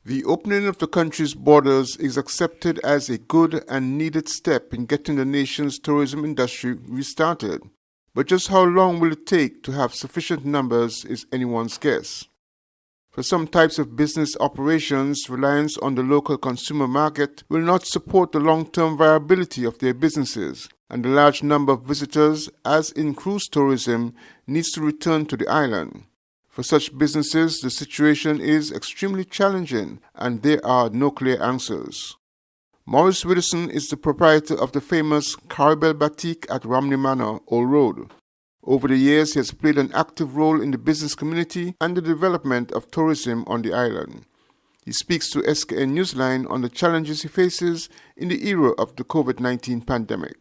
The opening of the country's borders is accepted as a good and needed step in getting the nation's tourism industry restarted. But just how long will it take to have sufficient numbers is anyone's guess. For some types of business operations, reliance on the local consumer market will not support the long-term viability of their businesses, and the large number of visitors, as in cruise tourism, needs to return to the island. For such businesses, the situation is extremely challenging, and there are no clear answers. Maurice Widdowson is the proprietor of the famous Caribel Batik at Romney Manor, Old Road. Over the years, he has played an active role in the business community and the development of tourism on the island. He speaks to SKN Newsline on the challenges he faces in the era of the COVID-19 pandemic.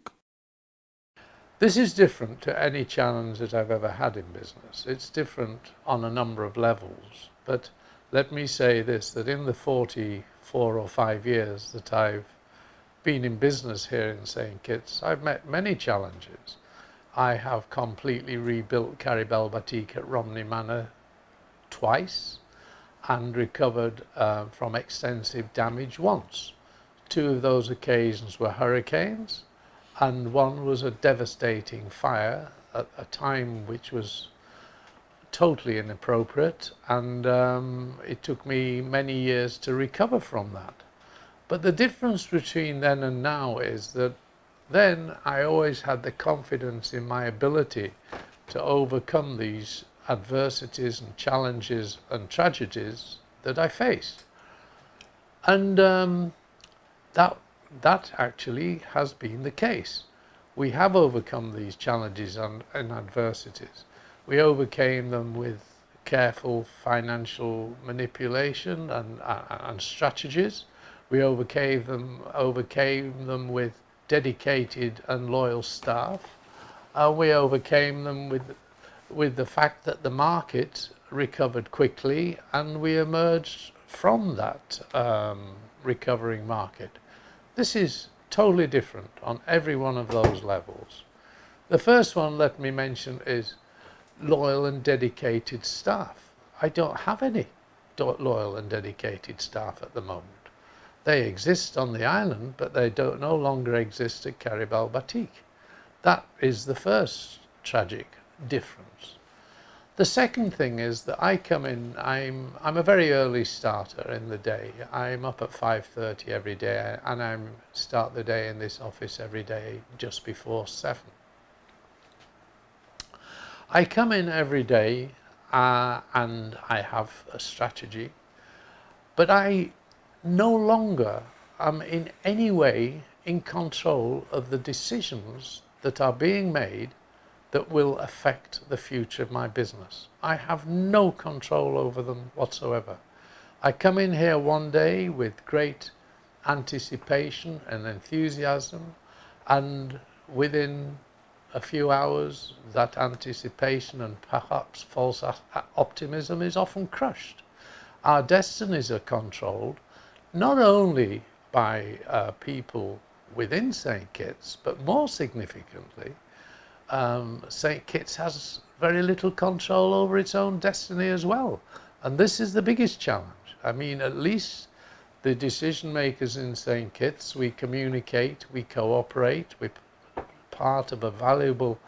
This is different to any challenge that I've ever had in business. It's different on a number of levels. But let me say this, that in the 44 or 5 years that I've been in business here in St. Kitts, I've met many challenges. I have completely rebuilt Caribel Batik at Romney Manor twice and recovered from extensive damage once. 2 of those occasions were hurricanes, and one was a devastating fire at a time which was totally inappropriate, and it took me many years to recover from that. But the difference between then and now is that then I always had the confidence in my ability to overcome these adversities and challenges and tragedies that I faced. And that actually has been the case. We have overcome these challenges and adversities. We overcame them with careful financial manipulation and strategies. We overcame them with dedicated and loyal staff. We overcame them with the fact that the market recovered quickly, and we emerged from that recovering market. This is totally different on every one of those levels. The first one, let me mention, is loyal and dedicated staff. I don't have any loyal and dedicated staff at the moment. They exist on the island, but they no longer exist at Caribel Batik. That is the first tragic difference. The second thing is that I come in, I'm a very early starter in the day. I'm up at 5:30 every day, and I start the day in this office every day just before 7. I come in every day and I have a strategy, but I no longer am in any way in control of the decisions that are being made that will affect the future of my business. I have no control over them whatsoever. I come in here one day with great anticipation and enthusiasm, and within a few hours that anticipation and perhaps false optimism is often crushed. Our destinies are controlled not only by people within St. Kitts, but more significantly, St. Kitts has very little control over its own destiny as well. And this is the biggest challenge. I mean, at least the decision makers in St. Kitts, we communicate, we cooperate, we're part of a valuable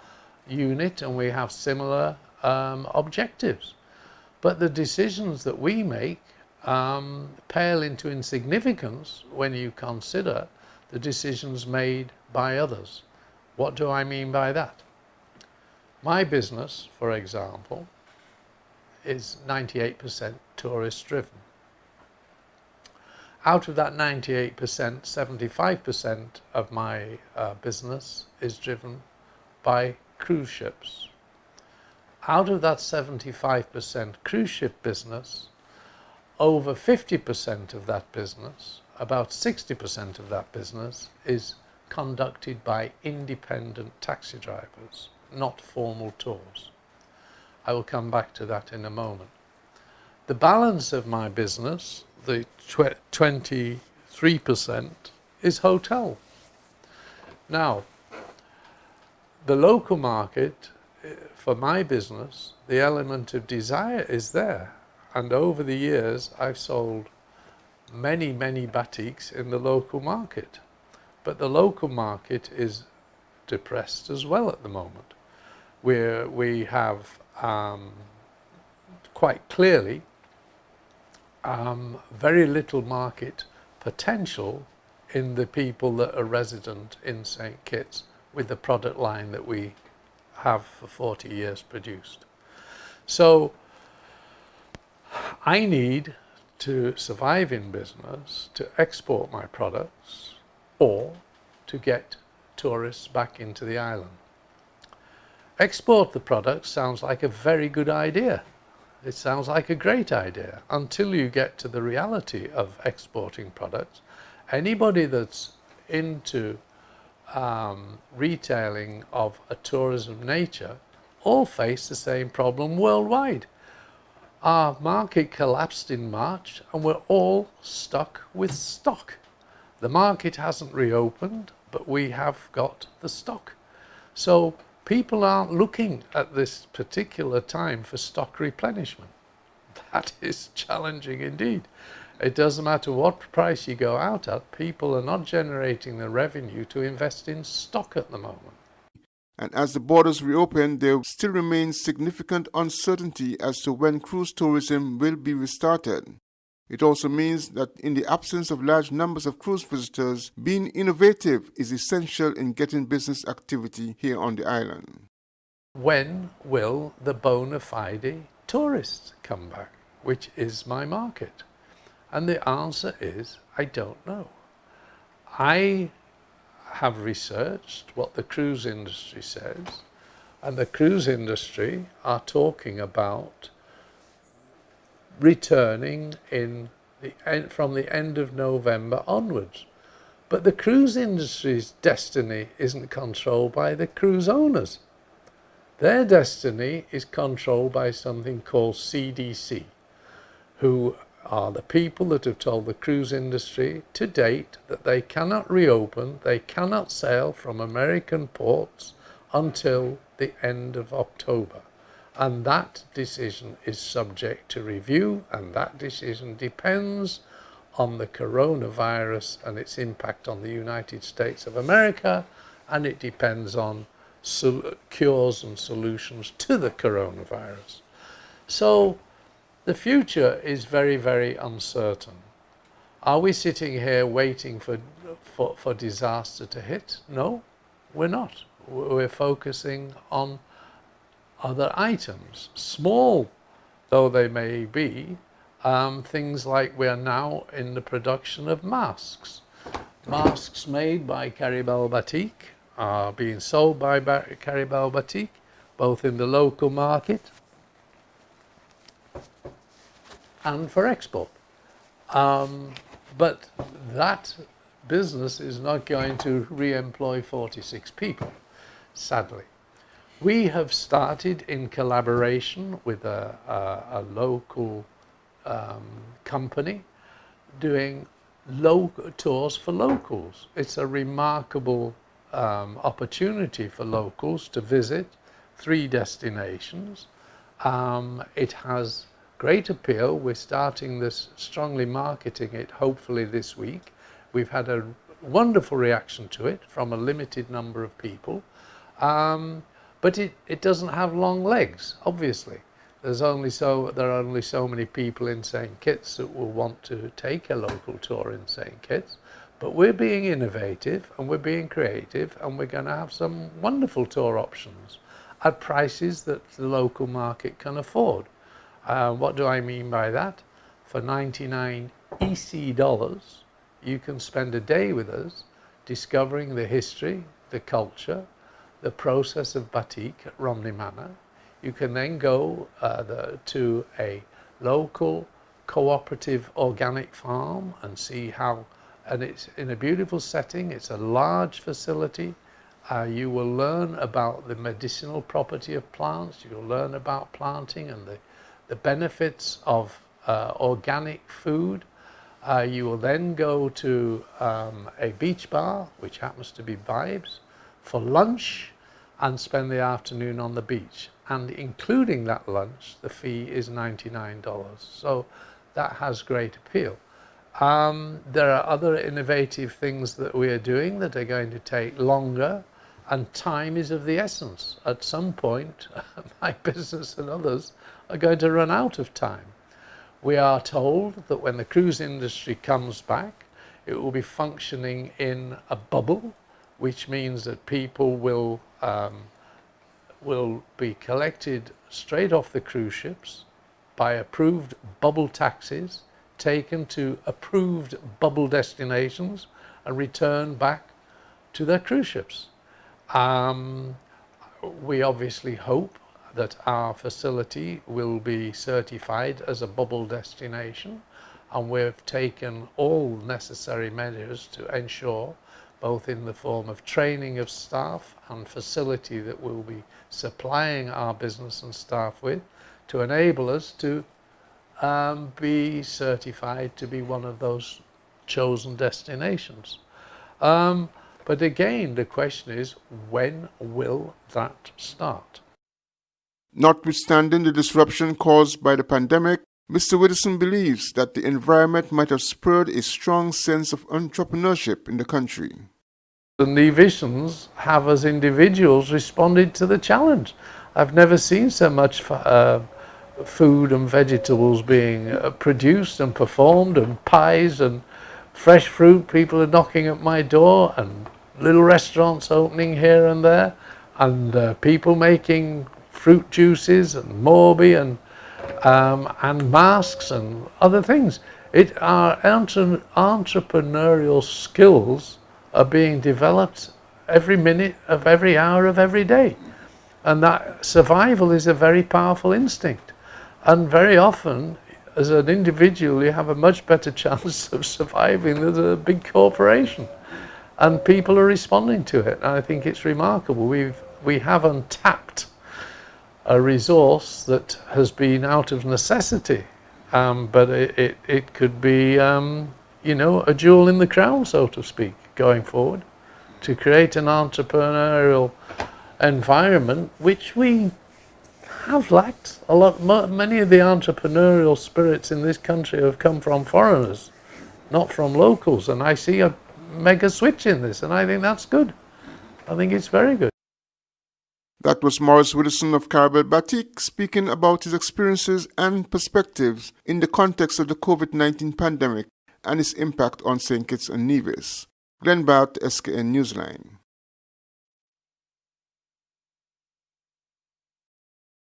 unit, and we have similar objectives. But the decisions that we make pale into insignificance when you consider the decisions made by others. What do I mean by that? My business, for example, is 98% tourist driven. Out of that 98%, 75% of my business is driven by cruise ships. Out of that 75% cruise ship business, over 50% of that business, about 60% of that business, is conducted by independent taxi drivers, not formal tours. I will come back to that in a moment. The balance of my business, the 23%, is hotel. Now, the local market, for my business, the element of desire is there. And over the years, I've sold many, many batiks in the local market. But the local market is depressed as well at the moment, where we have quite clearly very little market potential in the people that are resident in St. Kitts with the product line that we have for 40 years produced. So I need to survive in business to export my products or to get tourists back into the island. Export the products sounds like a very good idea. It sounds like a great idea until you get to the reality of exporting products. Anybody that's into retailing of a tourism nature all face the same problem worldwide. Our market collapsed in March and we're all stuck with stock. The market hasn't reopened, but we have got the stock. So people aren't looking at this particular time for stock replenishment. That is challenging indeed. It doesn't matter what price you go out at, people are not generating the revenue to invest in stock at the moment. And as the borders reopen, there still remains significant uncertainty as to when cruise tourism will be restarted. It also means that in the absence of large numbers of cruise visitors, being innovative is essential in getting business activity here on the island. When will the bona fide tourists come back, which is my market? And the answer is, I don't know. I have researched what the cruise industry says, and the cruise industry are talking about returning from the end of November onwards. But the cruise industry's destiny isn't controlled by the cruise owners. Their destiny is controlled by something called CDC, who are the people that have told the cruise industry to date that they cannot reopen, they cannot sail from American ports until the end of October. And that decision is subject to review, and that decision depends on the coronavirus and its impact on the United States of America, and it depends on cures and solutions to the coronavirus. So the future is very, very uncertain. Are we sitting here waiting for disaster to hit? No, we're not. We're focusing on other items, small though they may be, things like we are now in the production of masks. Masks made by Caribel Batik are being sold by Caribel Batik, both in the local market and for export. But that business is not going to re-employ 46 people, sadly. We have started in collaboration with a local company doing tours for locals. It's a remarkable opportunity for locals to visit 3 destinations. It has great appeal. We're starting this, strongly marketing it, hopefully this week. We've had a wonderful reaction to it from a limited number of people. But it doesn't have long legs, obviously. There are only so many people in St. Kitts that will want to take a local tour in St. Kitts. But we're being innovative and we're being creative, and we're going to have some wonderful tour options at prices that the local market can afford. What do I mean by that? For 99 EC dollars, you can spend a day with us discovering the history, the culture, the process of batik at Romney Manor. You can then go to a local cooperative organic farm and see how, and it's in a beautiful setting. It's a large facility. You will learn about the medicinal property of plants. You'll learn about planting and the benefits of organic food. You will then go to a beach bar, which happens to be Vibes, for lunch and spend the afternoon on the beach. And including that lunch, the fee is $99. So that has great appeal. There are other innovative things that we are doing that are going to take longer, and time is of the essence. At some point, my business and others are going to run out of time. We are told that when the cruise industry comes back, it will be functioning in a bubble, which means that people will be collected straight off the cruise ships by approved bubble taxis, taken to approved bubble destinations and returned back to their cruise ships. We obviously hope that our facility will be certified as a bubble destination, and we've taken all necessary measures to ensure, both in the form of training of staff and facility that we'll be supplying our business and staff with, to enable us to be certified to be one of those chosen destinations. But again, the question is, when will that start? Notwithstanding the disruption caused by the pandemic, Mr. Widdowson believes that the environment might have spurred a strong sense of entrepreneurship in the country. The Nevisians have, as individuals, responded to the challenge. I've never seen so much food and vegetables being produced and performed, and pies and fresh fruit. People are knocking at my door, and little restaurants opening here and there, and people making fruit juices and Morbi and masks and other things. Our entrepreneurial skills are being developed every minute of every hour of every day, and that survival is a very powerful instinct. And very often, as an individual, you have a much better chance of surviving than a big corporation. And people are responding to it. And I think it's remarkable. We have untapped a resource that has been out of necessity, but it could be, a jewel in the crown, so to speak, going forward, to create an entrepreneurial environment, which we have lacked a lot. Many of the entrepreneurial spirits in this country have come from foreigners, not from locals, and I see a mega switch in this, and I think that's good. I think it's very good. That was Maurice Widdowson of Carabel Batik speaking about his experiences and perspectives in the context of the COVID-19 pandemic and its impact on St. Kitts and Nevis. Glenn Barth, SKN Newsline.